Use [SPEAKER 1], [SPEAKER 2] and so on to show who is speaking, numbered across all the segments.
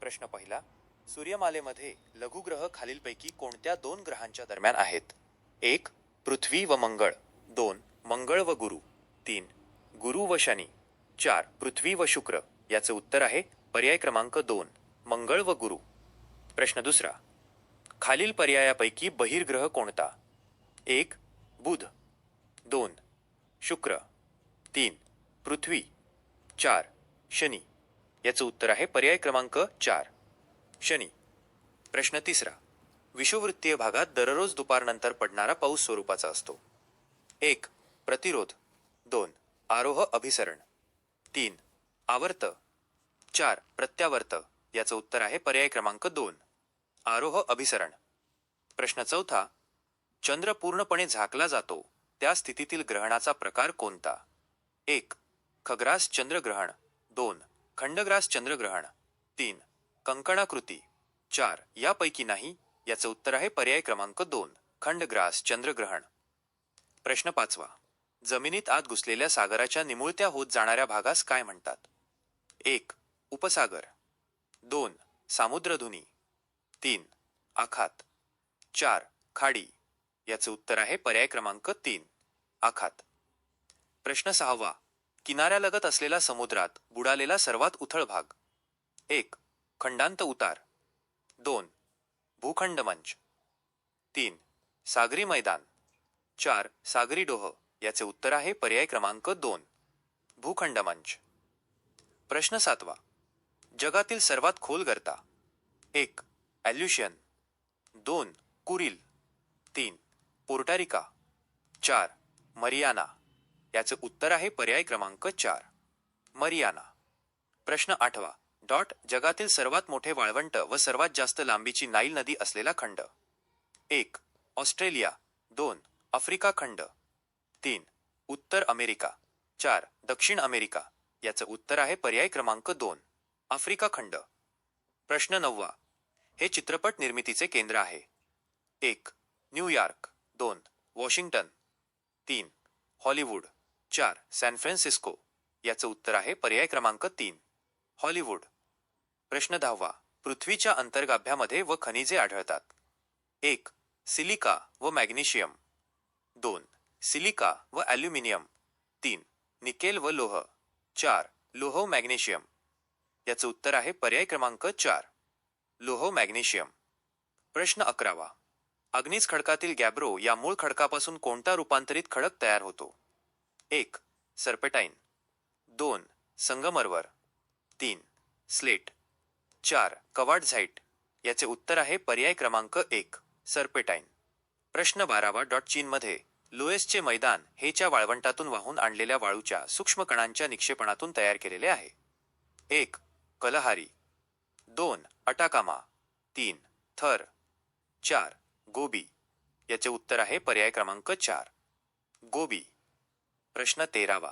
[SPEAKER 1] प्रश्न पहिला. सूर्यमालेमध्ये लघुग्रह खालीलपैकी कोणत्या दोन ग्रहांच्या दरम्यान आहेत? 1. पृथ्वी व मंगळ. 2. मंगळ व गुरु. 3. गुरु व शनी. 4. पृथ्वी व शुक्र. याचं उत्तर आहे पर्याय क्रमांक 2, मंगळ व गुरु. प्रश्न दुसरा. खालील पर्यायापैकी बहिर्ग्रह कोणता? 1. बुध. 2. शुक्र. 3. पृथ्वी. 4. शनी. याचं उत्तर आहे पर्याय क्रमांक 4, शनी. प्रश्न तिसरा. विषुववृत्तीय भागात दररोज दुपारनंतर पडणारा पाऊस स्वरूपाचा असतो. 1. प्रतिरोध. 2. आरोह अभिसरण. 3. आवर्त. 4. प्रत्यावर्त. याचं उत्तर आहे पर्याय क्रमांक 2, आरोह अभिसरण. प्रश्न चौथा. चंद्र पूर्णपणे झाकला जातो त्या स्थितीतील ग्रहणाचा प्रकार कोणता? 1. खग्रास चंद्रग्रहण. 2. खंडग्रास चंद्रग्रहण. 3. कंकणाकृती. 4. यापैकी नाही. याचं उत्तर आहे पर्याय क्रमांक 2, खंडग्रास चंद्रग्रहण. प्रश्न पाचवा. जमिनीत आत घुसलेल्या सागराच्या निमुळत्या होत जाणाऱ्या भागास काय म्हणतात? 1. उपसागर. 2. सामुद्रधुनी. 3. आखात. 4. खाडी. याचं उत्तर आहे पर्याय क्रमांक 3, आखात. प्रश्न सहावा. किनाऱ्यालगत असलेला समुद्रात बुडालेला सर्वात उथळ भाग. 1. खंडांत उतार. 2. भूखंड मंच. 3. सागरी मैदान. 4. सागरी डोह. याचे उत्तर आहे पर्याय क्रमांक 2, भूखंड मंच. प्रश्न सातवा. जगातील सर्वात खोल गर्ता. 1. ॲल्युशियन. 2. कुरिल. 3. पोर्टारिका. 4. मरियाना. याचे उत्तर आहे पर्याय क्रमांक 4, मरियाना. प्रश्न आठवा. जगातील सर्वात मोठे वाळवंट व सर्वात जास्त लांबीची नाईल नदी असलेला खंड. 1. ऑस्ट्रेलिया. 2. आफ्रिका खंड. 3. उत्तर अमेरिका. 4. दक्षिण अमेरिका. याचं उत्तर आहे पर्याय क्रमांक 2, आफ्रिका खंड. प्रश्न नववा. हे चित्रपट निर्मितीचे केंद्र आहे. 1. New York. 2. Washington. 3. Hollywood. 4. San Francisco. याचं उत्तर आहे पर्याय क्रमांक 3, हॉलिवूड. प्रश्न 10वा. पृथ्वीच्या अंतर्गाभ्यामध्ये व खनिजे आढळतात. 1. सिलिका व मॅग्नेशियम. 2. सिलिका व ॲल्युमिनियम. 3. निकेल व लोह. 4. लोह व मॅग्नेशियम. याचं उत्तर आहे पर्याय क्रमांक 4, लोह मॅग्नेशियम. प्रश्न 11वा. अग्निज खडकातील गॅब्रो या मूळ खडकापासून कोणता रूपांतरित खडक तयार होतो? 1. सर्पेटाईन. 2. संगमरवर. 3. स्लेट. 4. कवार्ट्झाइट. याचे उत्तर आहे पर्याय क्रमांक 1, सर्पेटाईन. प्रश्न 12वा. चीनमध्ये लोएसचे मैदान हे च्या वाळवंटातून वाहून आणलेल्या वाळूच्या सूक्ष्म कणांच्या निक्षेपणातून तयार केलेले आहे. 1. कलहारी. 2. अटाकामा. 3. थर. 4. गोबी. याचे उत्तर आहे पर्याय क्रमांक 4, गोबी. प्रश्न 13वा.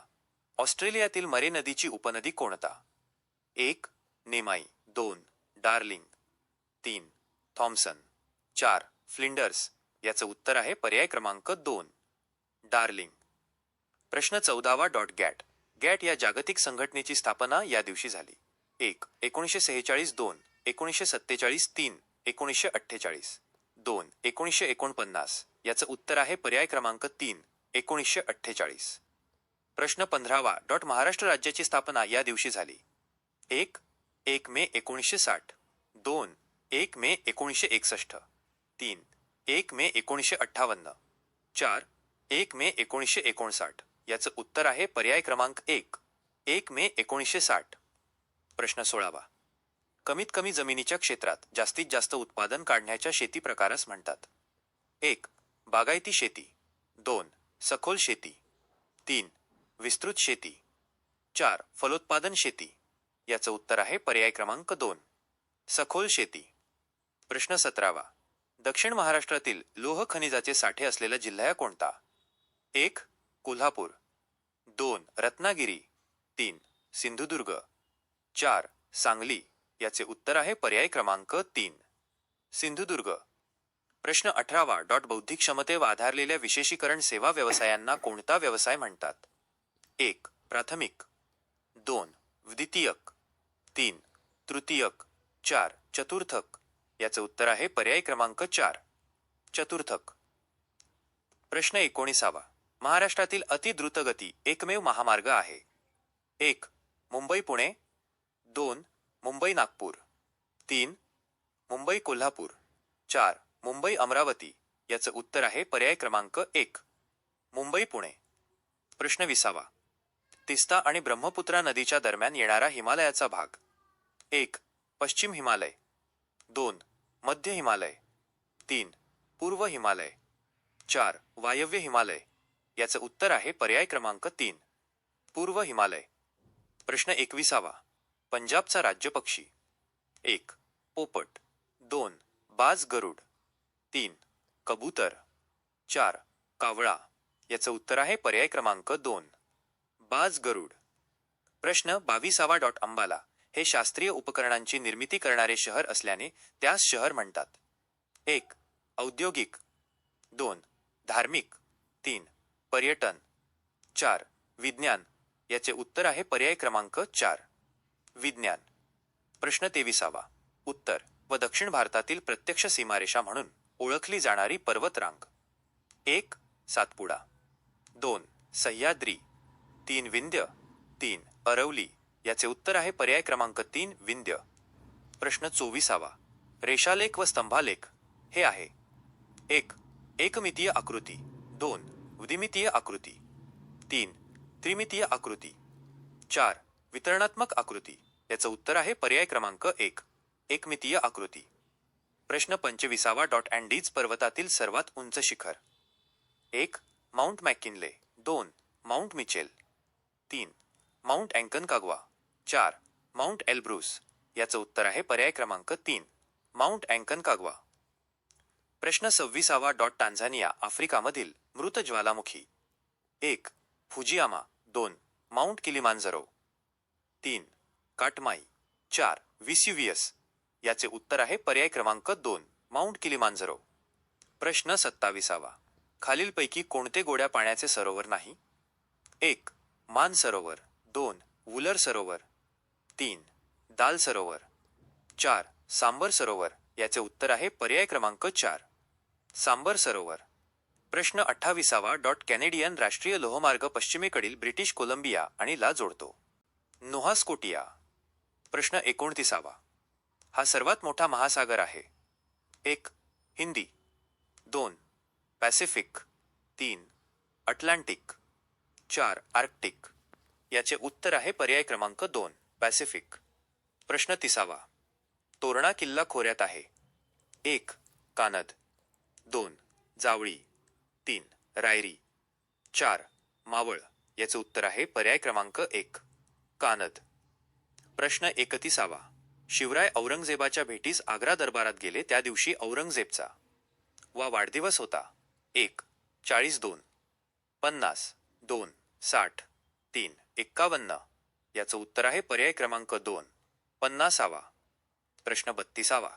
[SPEAKER 1] ऑस्ट्रेलियातील मरे नदीची उपनदी कोणता? 1. नेमाई. 2. डार्लिंग. 3. थॉम्सन. 4. फ्लिंडर्स. याचं उत्तर आहे पर्याय क्रमांक 2, डार्लिंग. प्रश्न 14वा. गॅट या जागतिक संघटनेची स्थापना या दिवशी झाली. 1. 1946. 2. 1947. 3. 1948. 2. 1949. याचं उत्तर आहे पर्याय क्रमांक 3, 1948. प्रश्न 15वा. महाराष्ट्र राज्याची स्थापना या दिवशी झाली. 1. 1 मे 1960. 2. 1 मे 1961. 3. 1 मे 1958. 4. 1 मे 1959. याचं उत्तर आहे पर्याय क्रमांक 1, 1 मे 1960. प्रश्न 16वा. कमीत कमी जमिनीच्या क्षेत्रात जास्तीत जास्त उत्पादन काढण्याच्या शेती प्रकारास म्हणतात. 1. बागायती शेती. 2. सखोल शेती. 3. विस्तृत शेती. 4. फलोत्पादन शेती. याचं उत्तर आहे पर्याय क्रमांक 2, सखोल शेती. प्रश्न 17वा. दक्षिण महाराष्ट्रातील लोह खनिजाचे साठे असलेला जिल्हा कोणता? 1. कोल्हापूर. 2. रत्नागिरी. 3. सिंधुदुर्ग. 4. सांगली. याचे उत्तर आहे पर्याय क्रमांक 3, सिंधुदुर्ग. प्रश्न 18वा. बौद्धिक क्षमतेवर आधारलेल्या विशेषीकरण सेवा व्यवसायांना कोणता व्यवसाय म्हणतात? 1. प्राथमिक. 2. द्वितीयक. 3. तृतीयक. 4. चतुर्थक. याचं उत्तर आहे पर्याय क्रमांक 4. चतुर्थक. प्रश्न 19. महाराष्ट्रातील अतिद्रुतगती एकमेव महामार्ग आहे. 1. मुंबई पुणे. 2. मुंबई नागपूर. 3. मुंबई कोल्हापूर. 4. मुंबई अमरावती. याचं उत्तर आहे पर्याय क्रमांक 1. मुंबई पुणे. प्रश्न 20. तिस्ता आणि ब्रह्मपुत्रा नदीच्या दरम्यान येणारा हिमालयाचा भाग. 1. पश्चिम हिमालय. 2. मध्य हिमालय. 3. पूर्व हिमालय. 4. वायव्य हिमालय. याचं उत्तर आहे पर्याय क्रमांक 3. पूर्व हिमालय. प्रश्न 21. पंजाबचा राज्य पक्षी. 1. पोपट. 2. बाज गरुड. 3. कबूतर. 4. कावळा. याचं उत्तर आहे पर्याय क्रमांक 2. बाज गरुड. प्रश्न 22. अंबाला हे शास्त्रीय उपकरणांची निर्मिती करणारे शहर असल्याने त्यास शहर म्हणतात. 1. औद्योगिक. 2. धार्मिक. 3. पर्यटन. 4. विज्ञान. याचे उत्तर आहे पर्याय क्रमांक 4. विज्ञान. प्रश्न 23. उत्तर व दक्षिण भारतातील प्रत्यक्ष सीमारेषा म्हणून ओळखली जाणारी पर्वतरांग. 1. सातपुडा. 2. सह्याद्री. 3. विंध्य. 3. अरवली. याचे उत्तर आहे पर्याय क्रमांक 3. विंध्य. प्रश्न 24. रेषालेख व स्तंभालेख हे आहे. 1. एकमितीय आकृती. 2. द्विमितीय आकृती. 3. त्रिमितीय आकृती. 4. वितरणात्मक आकृती. याचं उत्तर आहे पर्याय क्रमांक 1. एकमितीय आकृती. प्रश्न 25. अँडीज पर्वतातील सर्वात उंच शिखर. 1. Mount McKinley. 2. Mount Mitchell. 3. Mount Aconcagua. 4. Mount Elbrus. याचं उत्तर आहे पर्याय क्रमांक 3. Mount Aconcagua. प्रश्न 26. टांझानिया आफ्रिकामधील मृत ज्वालामुखी. 1. Fujiyama. 2. Mount Kilimanjaro. 3. Katmai. 4. Vesuvius. याचे उत्तर आहे पर्याय क्रमांक 2. Mount Kilimanjaro. प्रश्न 27. खालीलपैकी कोणते गोड्या पाण्याचे सरोवर नाही. 1. मान सरोवर. 2. वुलर सरोवर. 3. दाल सरोवर. 4. सांबर सरोवर. याचे उत्तर आहे पर्याय क्रमांक 4. सांबर सरोवर. प्रश्न 28. कॅनेडियन राष्ट्रीय लोहमार्ग पश्चिमेकडील ब्रिटिश कोलंबिया आणि ला जोडतो. Nova Scotia. प्रश्न 29. हा सर्वात मोठा महासागर आहे. 1. हिंदी. 2. पॅसिफिक. 3. अटलांटिक. 4. आर्क्टिक. याचे उत्तर आहे पर्याय क्रमांक 2. पॅसिफिक. प्रश्न 30. तोरणा किल्ला खोऱ्यात आहे. 1. कानद. 2. जावळी. 3. रायरी. 4. मावळ. याचे उत्तर आहे पर्याय क्रमांक 1. कानद. प्रश्न 31. शिवराय औरंगजेबाच्या भेटीस आग्रा दरबारात गेले त्या दिवशी औरंगजेबचा वाढदिवस होता. 1. 40. 2. 50. 2. 60. 3. 51. याचं उत्तर आहे पर्याय क्रमांक 2. 50. प्रश्न 32.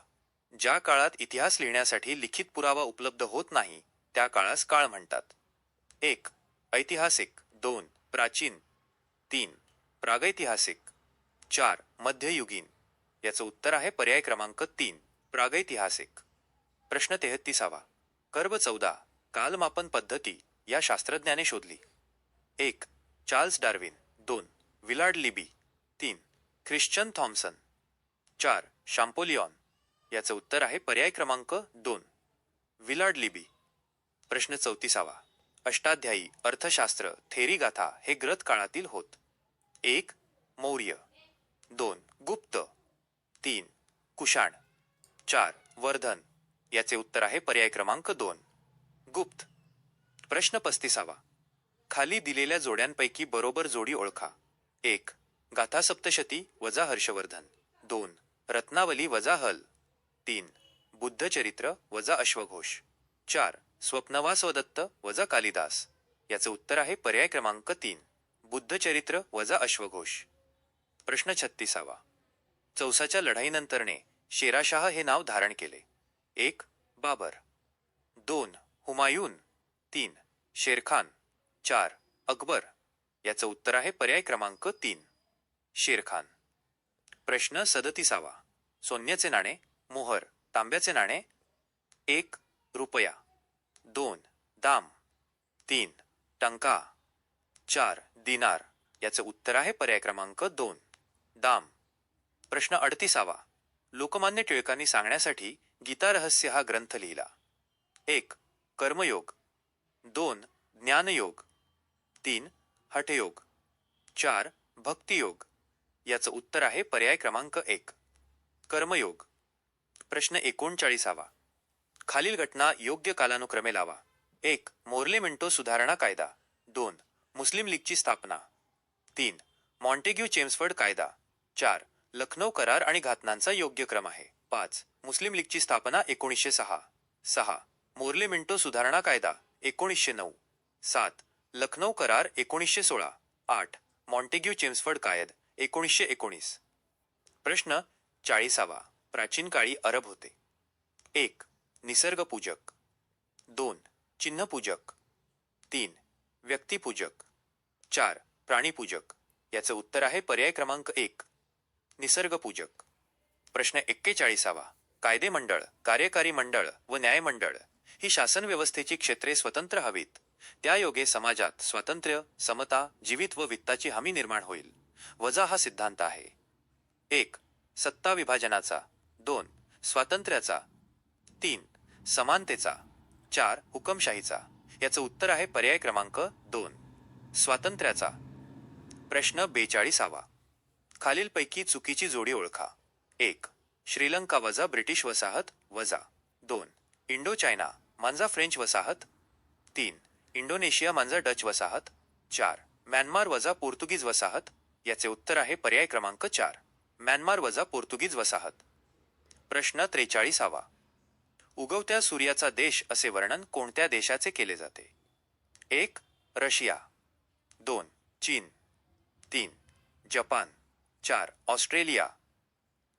[SPEAKER 1] ज्या काळात इतिहास लिहिण्यासाठी लिखित पुरावा उपलब्ध होत नाही त्या काळास काळ म्हणतात. 1. ऐतिहासिक. 2. प्राचीन. 3. प्रागैतिहासिक. 4. मध्ययुगीन. याचं उत्तर आहे पर्याय क्रमांक 3. प्रागैतिहासिक. प्रश्न 33. कर्ब 14 कालमापन पद्धती या शास्त्रज्ञाने शोधली. 1. Charles Darwin. 2. Willard Libby. 3. Christian Thomson. 4. Champollion. याचं उत्तर आहे पर्याय क्रमांक 2. Willard Libby. प्रश्न 34. अष्टाध्यायी अर्थशास्त्र थेरी गाथा हे ग्रथ काळातील होत. 1. मौर्य. 2. गुप्त. 3. कुशाण. 4. वर्धन. याचे उत्तर आहे पर्याय क्रमांक 2. गुप्त. प्रश्न 35. खाली दिलेल्या जोड्यांपैकी बरोबर जोडी ओळखा. 1. गाथा सप्तशती वजा हर्षवर्धन. 2. रत्नावली वजा हल. 3. बुद्धचरित्र वजा अश्वघोष. 4. स्वप्नवासवदत्त वजा कालिदास. याचं उत्तर आहे पर्याय क्रमांक 3. बुद्धचरित्र वजा अश्वघोष. प्रश्न 36. चौसाच्या लढाईनंतरने शेराशाह हे नाव धारण केले. 1. बाबर. 2. हुमायून. 3. शेरखान. 4. अकबर. याचं उत्तर आहे पर्याय क्रमांक 3. शेरखान. प्रश्न 37. सोन्याचे नाणे, मोहर, तांब्याचे नाणे, 1 रुपया, 2 दाम, 3 टंका, 4 दिनार. याचं उत्तर आहे पर्याय क्रमांक 2 दाम. प्रश्न 38वा. लोकमान्य टिळकांनी सांगण्यासाठी गीतारहस्य हा ग्रंथ लिहिला. 1 कर्मयोग, 2 ज्ञानयोग, 3 हठयोग, 4 भक्तियोग. याचं उत्तर आहे पर्याय क्रमांक 1 कर्मयोग. प्रश्न 39वा. खालील घटना योग्य कालानुक्रमे लावा. 1 मोर्ले मिंटो सुधारणा कायदा, 2 मुस्लिम लीगची स्थापना, 3 मॉन्टेग्यू चेम्सफर्ड कायदा, 4 लखनौ करार आणि घातनांचा योग्य क्रम आहे. 5 मुस्लिम लीगची स्थापना 1906, 6 मोर्ले मिंटो सुधारणा कायदा 1909, 7 लखनौ करार 1916, 8 मॉन्टेग्यू चेम्सफर्ड कायद 1919. प्रश्न 40वा. प्राचीन काळी अरब होते. 1 निसर्गपूजक, 2 चिन्हपूजक, 3 व्यक्तिपूजक, 4 प्राणीपूजक. याचं उत्तर आहे पर्याय क्रमांक 1 निसर्गपूजक. प्रश्न 41वा. कायदे मंडळ, कार्यकारी मंडळ व न्यायमंडळ ही शासन व्यवस्थेची क्षेत्रे स्वतंत्र हवीत. त्यायोगे समाजात स्वातंत्र्य, समता, जीवित व वित्ताची हमी निर्माण होईल. वजा हा सिद्धांत आहे. 1 सत्ता विभाजनाचा, 2 स्वातंत्र्याचा, 3 समानतेचा, 4 हुकमशाहीचा. याचं उत्तर आहे पर्याय क्रमांक 2 स्वातंत्र्याचा. प्रश्न 42वा. खालीलपैकी चुकीची जोडी ओळखा. 1 श्रीलंका वजा ब्रिटिश वसाहत वजा, 2 इंडो चायना मांजा फ्रेंच वसाहत, 3 इंडोनेशिया मांजा डच वसाहत, 4 म्यानमार वजा पोर्तुगीज वसाहत. याचे उत्तर आहे पर्याय क्रमांक 4 म्यानमार वजा पोर्तुगीज वसाहत. प्रश्न 43वा. उगवत्या सूर्याचा देश असे वर्णन कोणत्या देशाचे केले जाते. 1 रशिया, 2 चीन, 3 जपान, 4 ऑस्ट्रेलिया.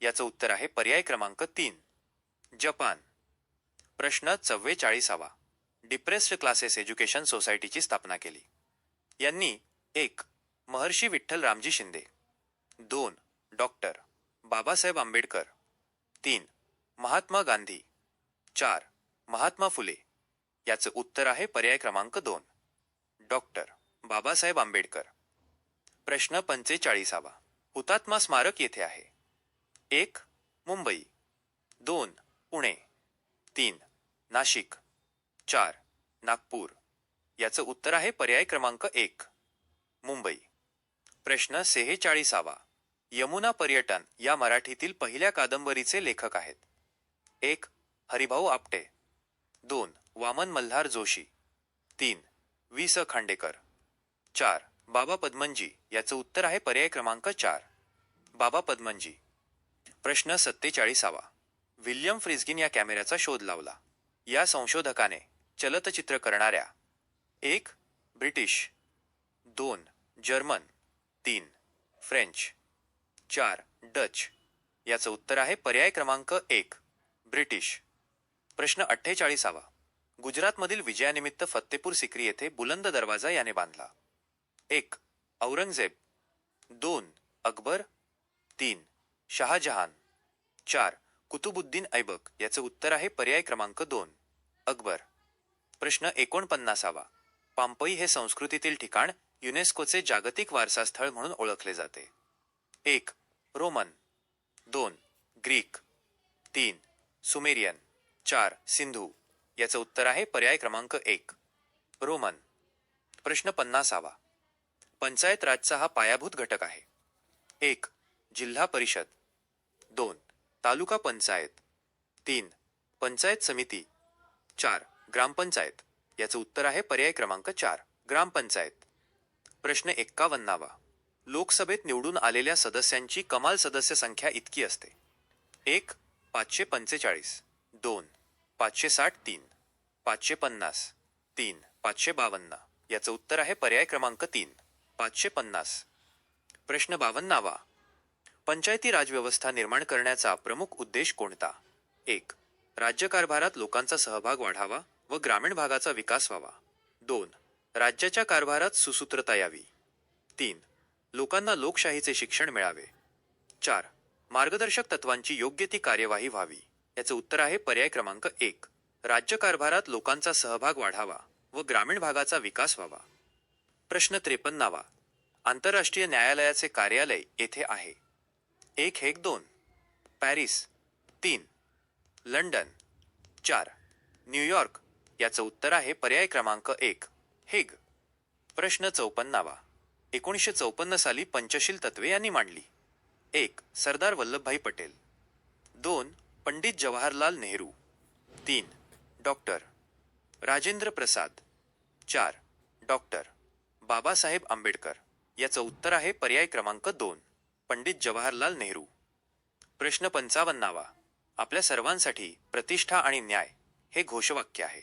[SPEAKER 1] याचं उत्तर आहे पर्याय क्रमांक 3 जपान. प्रश्न 44वा. डिप्रेस्ड क्लासेस एज्युकेशन सोसायटीची स्थापना केली. यांनी 1 महर्षी विठ्ठल रामजी शिंदे, 2 डॉक्टर बाबासाहेब आंबेडकर, 3 महात्मा गांधी, 4 महात्मा फुले. याचं उत्तर आहे पर्याय क्रमांक 2 डॉक्टर बाबासाहेब आंबेडकर. प्रश्न 45वा. हुतात्मा स्मारक येथे आहे. 1 मुंबई, 2 पुणे, 3 नाशिक, 4 नागपूर. याचं उत्तर आहे पर्याय क्रमांक 1 मुंबई. प्रश्न 46वा. यमुना पर्यटन या मराठीतील पहिल्या कादंबरीचे लेखक आहेत. 1 हरिभाऊ आपटे, 2 वामन मल्हार जोशी, 3 वि स खांडेकर, 4 बाबा पद्मनजी. याचं उत्तर आहे पर्याय क्रमांक 4 बाबा पद्मनजी. प्रश्न 47वा. विल्यम फ्रिस्गिन या कॅमेऱ्याचा शोध लावला. या संशोधकाने चलतचित्र करणाऱ्या 1 ब्रिटिश, 2 जर्मन, 3 फ्रेंच, 4 डच. याचं उत्तर आहे पर्याय क्रमांक 1 ब्रिटिश. प्रश्न 48वा. गुजरातमधील विजयानिमित्त फत्तेपूर सिक्री येथे बुलंद दरवाजा याने बांधला. 1 औरंगजेब, 2 अकबर, 3 शहाजहान, 4 कुतुबुद्दीन ऐबक. याचं उत्तर आहे पर्याय क्रमांक 2 अकबर. प्रश्न 49वा. पाम्पई हे संस्कृतीतील ठिकाण युनेस्कोचे जागतिक वारसा स्थळ म्हणून ओळखले जाते. 1 रोमन, 2 ग्रीक, 3 सुमेरियन, 4 सिंधू. याचं उत्तर आहे पर्याय क्रमांक 1 रोमन. प्रश्न 50वा. पंचायत राजचा हा पायाभूत घटक आहे. 1 जिल्हा परिषद, 2 तालुका पंचायत, 3 पंचायत समिती, 4 ग्रामपंचायत. याचं उत्तर आहे पर्याय क्रमांक 4 ग्रामपंचायत. प्रश्न 51वा. लोकसभेत निवडून आलेल्या सदस्यांची कमाल सदस्य संख्या इतकी असते. 1 545, 2 560, 3 550, 3 552. याचं उत्तर आहे पर्याय क्रमांक 3 550. प्रश्न 52वा. पंचायती राज व्यवस्था निर्माण करण्याचा प्रमुख उद्देश कोणता. 1 राज्यकारभारात लोकांचा सहभाग वाढावा व ग्रामीण भागाचा विकास व्हावा. 2 राज्याच्या कारभारात सुसूत्रता यावी. 3 लोकांना लोकशाहीचे शिक्षण मिळावे. 4 मार्गदर्शक तत्वांची योग्य ती कार्यवाही व्हावी. याचं उत्तर आहे पर्याय क्रमांक 1. राज्यकारभारात लोकांचा सहभाग वाढावा व ग्रामीण भागाचा विकास व्हावा. प्रश्न 53. आंतरराष्ट्रीय न्यायालयाचे कार्यालय येथे आहे. 1 हेग 2, पॅरिस 3, लंडन 4, न्यूयॉर्क. याचं उत्तर आहे पर्याय क्रमांक 1 हेग. प्रश्न 54. 1954 साली पंचशील तत्वे यांनी मांडली. 1 सरदार वल्लभभाई पटेल, 2 पंडित जवाहरलाल नेहरू, 3 डॉक्टर राजेंद्र प्रसाद, 4 डॉक्टर बाबासाहेब आंबेडकर. याचं उत्तर आहे पर्याय क्रमांक 2 पंडित जवाहरलाल नेहरू. प्रश्न 55. आपल्या सर्वांसाठी प्रतिष्ठा आणि न्याय हे घोषवाक्य आहे.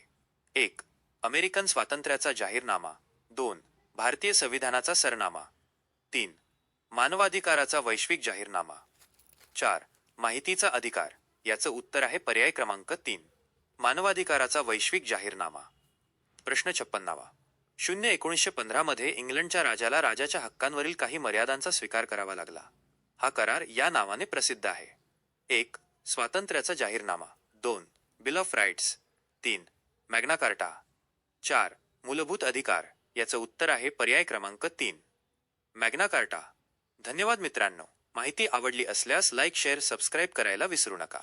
[SPEAKER 1] 1 अमेरिकन स्वातंत्र्याचा जाहीरनामा, 2 भारतीय संविधानाचा सरनामा, 3 मानवाधिकाराचा वैश्विक जाहीरनामा, 4 माहितीचा अधिकार. याचं उत्तर आहे पर्याय क्रमांक 3 मानवाधिकाराचा वैश्विक जाहीरनामा. प्रश्न 56. 1915 मध्ये इंग्लंडच्या राजाला राजाच्या हक्कांवरील काही मर्यादांचा स्वीकार करावा लागला. हा करार या नावाने प्रसिद्ध आहे. 1 स्वातंत्र्याचा जाहीरनामा, 2 bill of rights, 3 Magna Carta, 4 मूलभूत अधिकार. याचं उत्तर आहे पर्याय क्रमांक 3 मॅग्ना कार्टा. धन्यवाद मित्रांनो. माहिती आवडली असल्यास लाईक, शेअर, सबस्क्राईब करायला विसरू नका.